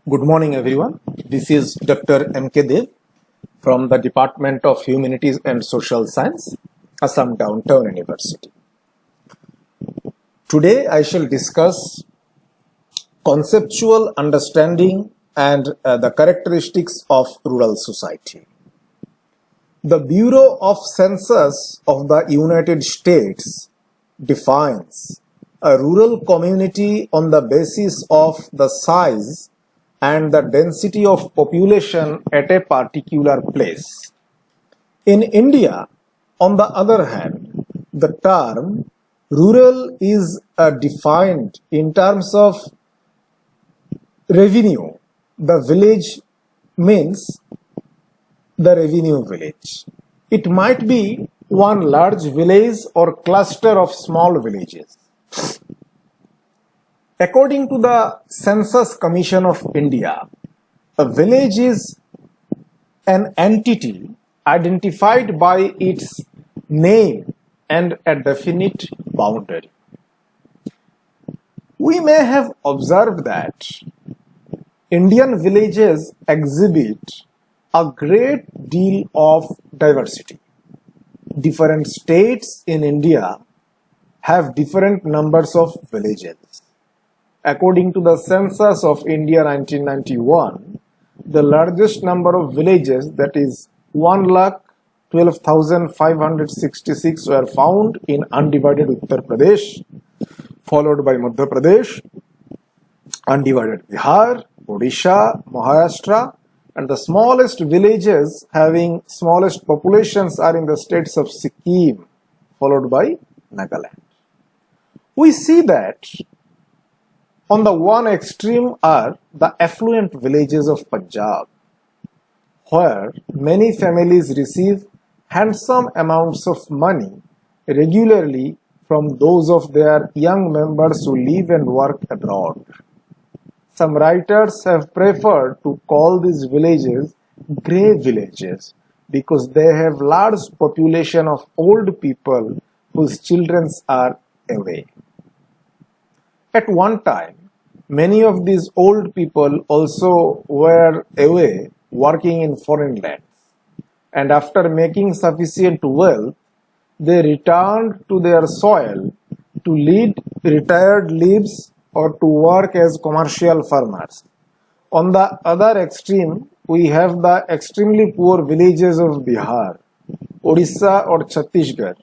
Good morning, everyone. This is Dr. M.K. Dev from the Department of Humanities and Social Science, Assam Downtown University. Today, I shall discuss conceptual understanding and the characteristics of rural society. The Bureau of Census of the United States defines a rural community on the basis of the size and the density of population at a particular place. In India, on the other hand, the term rural is defined in terms of revenue. The village means the revenue village. It might be one large village or cluster of small villages. According to the Census Commission of India, a village is an entity identified by its name and a definite boundary. We may have observed that Indian villages exhibit a great deal of diversity. Different states in India have different numbers of villages. According to the Census of India 1991, the largest number of villages, that is 1,12,566, were found in undivided Uttar Pradesh, followed by Madhya Pradesh, undivided Bihar, Odisha, Maharashtra, and the smallest villages having smallest populations are in the states of Sikkim, followed by Nagaland. We see that on the one extreme are the affluent villages of Punjab, where many families receive handsome amounts of money regularly from those of their young members who live and work abroad. Some writers have preferred to call these villages grey villages because they have large population of old people whose children are away. At one time, many of these old people also were away working in foreign lands, and after making sufficient wealth, they returned to their soil to lead retired lives or to work as commercial farmers. On the other extreme, we have the extremely poor villages of Bihar, Odisha or Chhattisgarh,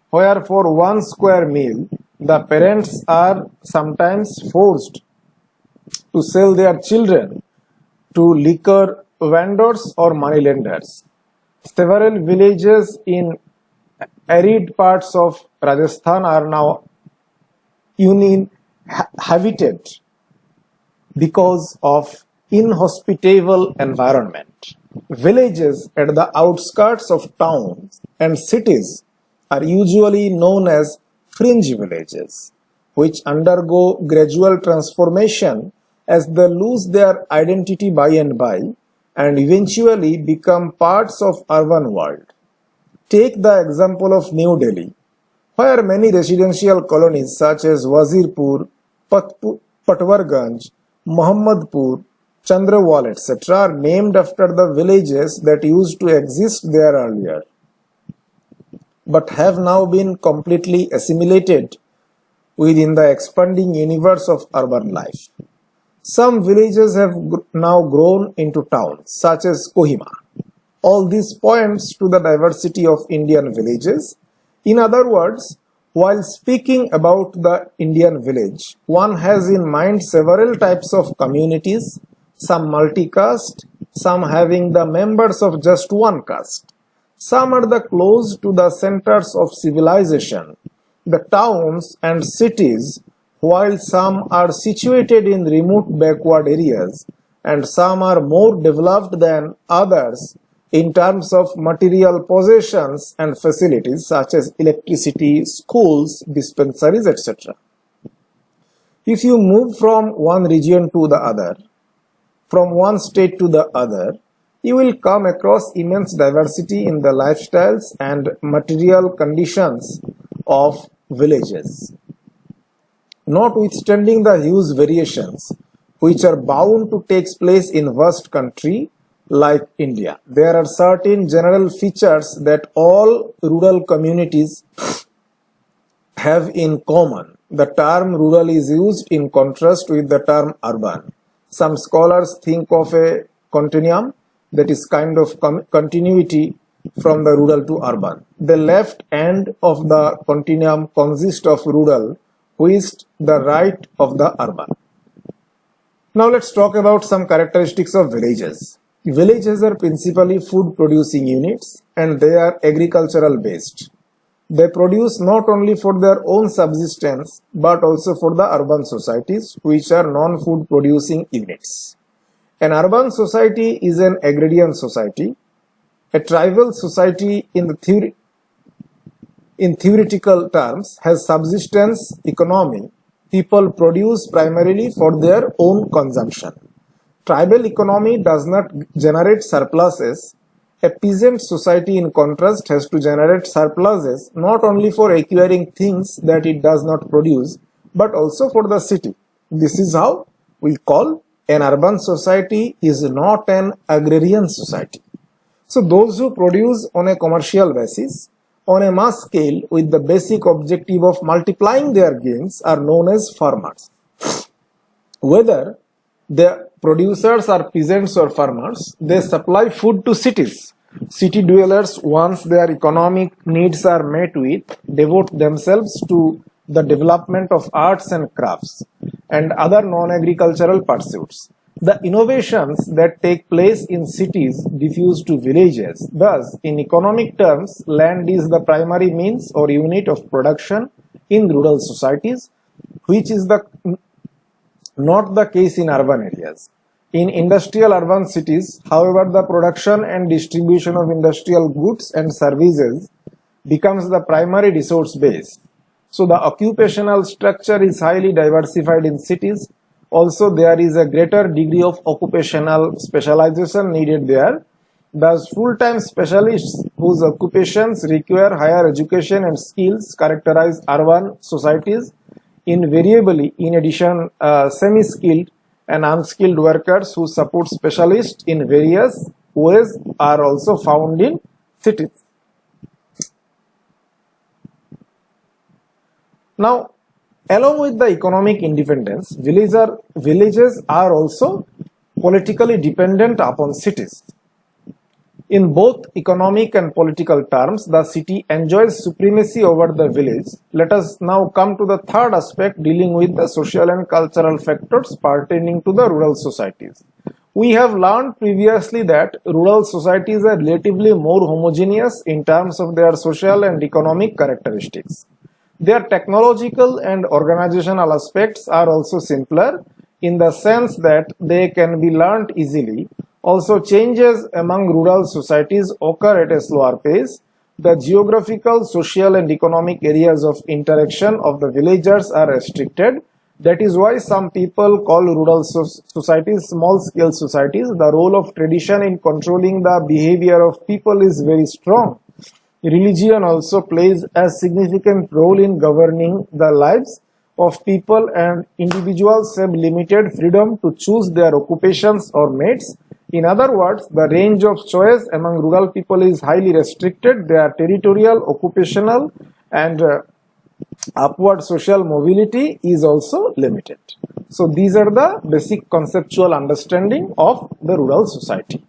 where for 1 square meal, the parents are sometimes forced to sell their children to liquor vendors or moneylenders. Several villages in arid parts of Rajasthan are now uninhabited because of inhospitable environment. Villages at the outskirts of towns and cities are usually known as fringe villages, which undergo gradual transformation as they lose their identity by and by and eventually become parts of urban world. Take the example of New Delhi, where many residential colonies such as Wazirpur, Patwarganj, Muhammadpur, Chandrawal, etc. are named after the villages that used to exist there earlier, but have now been completely assimilated within the expanding universe of urban life. Some villages have now grown into towns, such as Kohima. All this points to the diversity of Indian villages. In other words, while speaking about the Indian village, one has in mind several types of communities, some multi-caste, some having the members of just one caste. Some are the close to the centers of civilization, the towns and cities, while some are situated in remote backward areas, and some are more developed than others in terms of material possessions and facilities such as electricity, schools, dispensaries, etc. If you move from one region to the other, from one state to the other, you will come across immense diversity in the lifestyles and material conditions of villages. Notwithstanding the huge variations, which are bound to take place in vast country like India. There are certain general features that all rural communities have in common. The term rural is used in contrast with the term urban. Some scholars think of a continuum, that is kind of continuity from the rural to urban. The left end of the continuum consists of rural, whilst the right of the urban. Now let's talk about some characteristics of villages. Villages are principally food producing units and they are agricultural based. They produce not only for their own subsistence but also for the urban societies, which are non-food producing units. An urban society is an agrarian society. A tribal society in theoretical terms has subsistence economy. People produce primarily for their own consumption. Tribal economy does not generate surpluses. A peasant society, in contrast, has to generate surpluses not only for acquiring things that it does not produce, but also for the city. This is how we call an urban society is not an agrarian society. So those who produce on a commercial basis, on a mass scale with the basic objective of multiplying their gains are known as farmers. Whether the producers are peasants or farmers, they supply food to cities. City dwellers, once their economic needs are met with, devote themselves to the development of arts and crafts and other non-agricultural pursuits. The innovations that take place in cities diffuse to villages. Thus, in economic terms, land is the primary means or unit of production in rural societies, which is not the case in urban areas. In industrial urban cities, however, the production and distribution of industrial goods and services becomes the primary resource base. So the occupational structure is highly diversified in cities. Also, there is a greater degree of occupational specialization needed there. Thus, full-time specialists whose occupations require higher education and skills characterize urban societies. Invariably, in addition, semi-skilled and unskilled workers who support specialists in various ways are also found in cities. Now, along with the economic independence, villages are also politically dependent upon cities. In both economic and political terms, the city enjoys supremacy over the village. Let us now come to the third aspect dealing with the social and cultural factors pertaining to the rural societies. We have learned previously that rural societies are relatively more homogeneous in terms of their social and economic characteristics. Their technological and organizational aspects are also simpler in the sense that they can be learned easily. Also, changes among rural societies occur at a slower pace. The geographical, social and economic areas of interaction of the villagers are restricted. That is why some people call rural societies small-scale societies. The role of tradition in controlling the behavior of people is very strong. Religion also plays a significant role in governing the lives of people, and individuals have limited freedom to choose their occupations or mates. In other words, the range of choice among rural people is highly restricted. Their territorial, occupational and upward social mobility is also limited. So these are the basic conceptual understanding of the rural society.